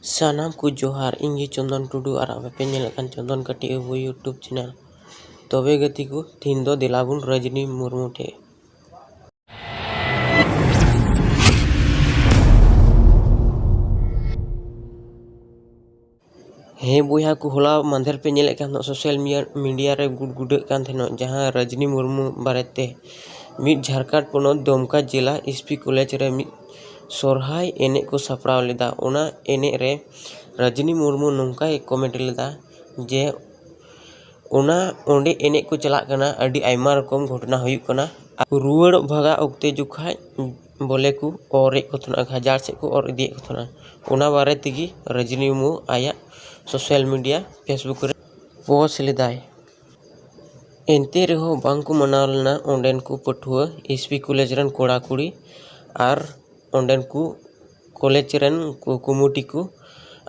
सानाम को जोहार इंगे चंदन टुडू और आपे नेलकान चंदन कटी अबू यूट्यूब चैनल तबे गति को तीन दो दिलाबुन रजनी मुर्मू ठे हे बुया को होला मंदिर पे नेले कान सोशल मीडिया रे गुड कान थेनो जहां रजनी मुर्मू बारेते मिड झारखंड पोनोत दुमका जिला एसपी कॉलेज रे मिड सोरहाय एने को सपड़ाव लेदा ओना एने रे रजनी मुर्मू नोंका कमेंट लेदा जे ओना ओंडे एने को चला कना अडी आयमा रकम घटना हुयुक कना रुवाड़ भागा ओक्ते जुखाय बोले को और एक कथना हजार से को और इदी कथना ओना बारे तिगी रजनी मुर्मू आया सोशल मीडिया फेसबुक रे पोस्ट लेदाय एनते रेहो बांको मनावलना ओंडेन को पठुआ एसपी कॉलेज रन कोड़ा कुड़ी और ओंडेन को कॉलेज रन कुमुटी को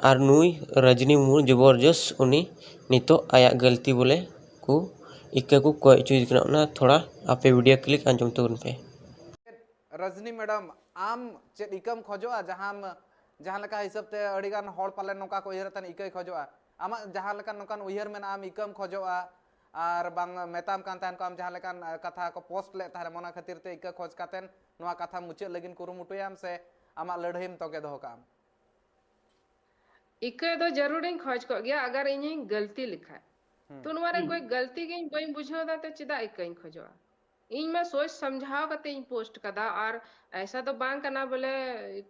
और नुई रजनी मुर्मू जबरदस्त उनी नितो आया गलती बोले को इक्का को कोई चीज करना थोड़ा आपे वीडियो क्लिक अंजम तोन पे रजनी मैडम आम चेद इकम खोजोआ जहां लका हिसाब ते अड़ीगान हॉल पाले नोका को उयहरतन इकई खोजोआ आमा जहां लका नोकान उयहर में आम इकम खोजोआ और बांग मेताम कान तान को आम जहां लकान कथा को पोस्ट ले तारे मना खातिर ते इका खोज कातेन नोआ कथा मुचे लगिन कुरुमुटुयाम से आमा लड़ाईम तोके दो काम इके दो जरूर इन खोज को गया अगर इन गलती लिखा तो नोरे कोई गलती के बई बुझो दा ते चिदा इके इन खोजवा इन में सोच समझाओ कते इन पोस्ट कदा और ऐसा तो बांग करना बोले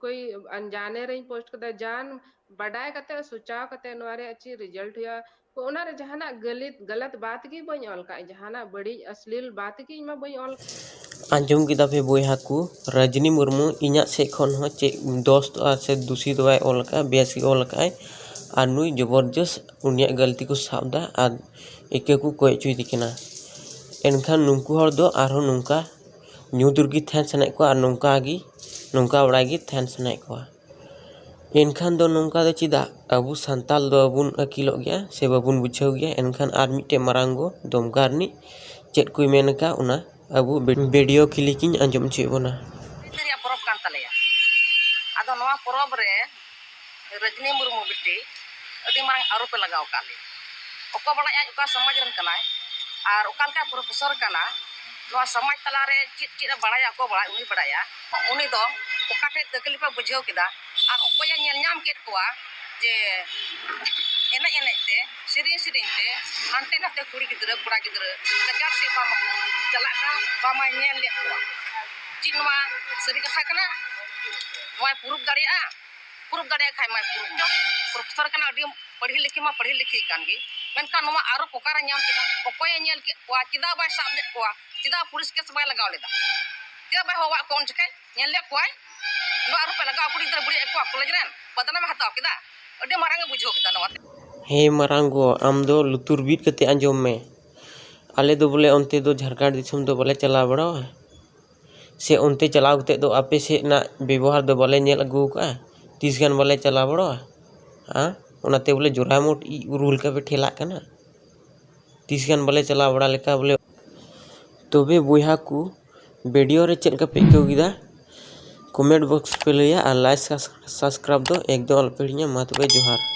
कोई अनजाने रे पोस्ट कदा जान बड़ाय कते सुचाव कते नोरे अच्छी रिजल्ट हुआ को ओनारे जहाना गलत बात की बई ऑल का जहाना बड़ी अश्लील बात की इमा बई ऑल आंजम किदा पे बोया को रजनी मुर्मू इना से खन हो चे दोस्त से दूषित वाय ऑल का बेस ऑल का और नुई जबरदस्त उनिया गलती को साबदा और एके को कोई चुई दिखना एनखान नुंकु हर दो आरो नुंका न्यू दुर्गी थान सनाय को और नुंका बड़ा गी थान सनाय को एनखान दो नुंका दो चिदा अबु संताल दो अबुन अकिलो गया से बाबुन बुझाव गया एनखान आर मिटे मारांगो दमकारनी चेत कोई मेनका उना अबु वीडियो क्लिकिंग अंजम चेबोना तेरिया परब कान तलेया आदो नवा परब रे रजनी मुर्मू बिटी अडी मांग आरोप लगाव काले ओको बड़ा आज ओका समाज रन कनाय और ओका का प्रोफेसर कना नवा समाज तला रे चिट बड़ाया को बड़ा उनी बड़ाया उनी दो ओका ठे तकलीफ पे बुझाव किदा और ओकोया नेल नाम केट कोआ जे एने एने ते सिरिंग ते हानते नाते कुड़ी गिदरा कुड़ा गिदरा लगा से बाम चला का बामा नेल ले कोआ चिनवा सरी कथा कना मोय पुरुब दाड़िया खाय माय पुरुब प्रोफेसर कना अडी पढ़ी लिखी कान गी मेनका नवा आरो पोकारा नाम केदा ओकोय नेल के कोआ चिदा बाय साब ले कोआ चिदा पुलिस केस बाय लगाव लेदा चिदा बाय होवा कोन चके नेल ले कोय नो आरो पे लगाव कुड़ी गिदरा बुड़ी कोआ कॉलेज रेन बदनाम हताव केदा अडी मारांगे बुझो केदा नवा हे मारांगो आम दो लुतुर बीट कते अंजम में आले दो बोले अंते दो झारखंड दिसम दो बोले चला बड़ा से अंते चलाव कते दो आपे से ना व्यवहार दो बोले नेल अगु का 30 गन बोले चला बड़ा हां ओनाते बोले जोरामोट रूल का पे ठेला कना 30 गन बोले चला बड़ा लेका बोले तबे बुया को वीडियो रे चेल का पे को गिदा कमेंट बॉक्स पे लिया और लाइक सब्सक्राइब दो एकदम अलपेड़िया मा तबे जोहार।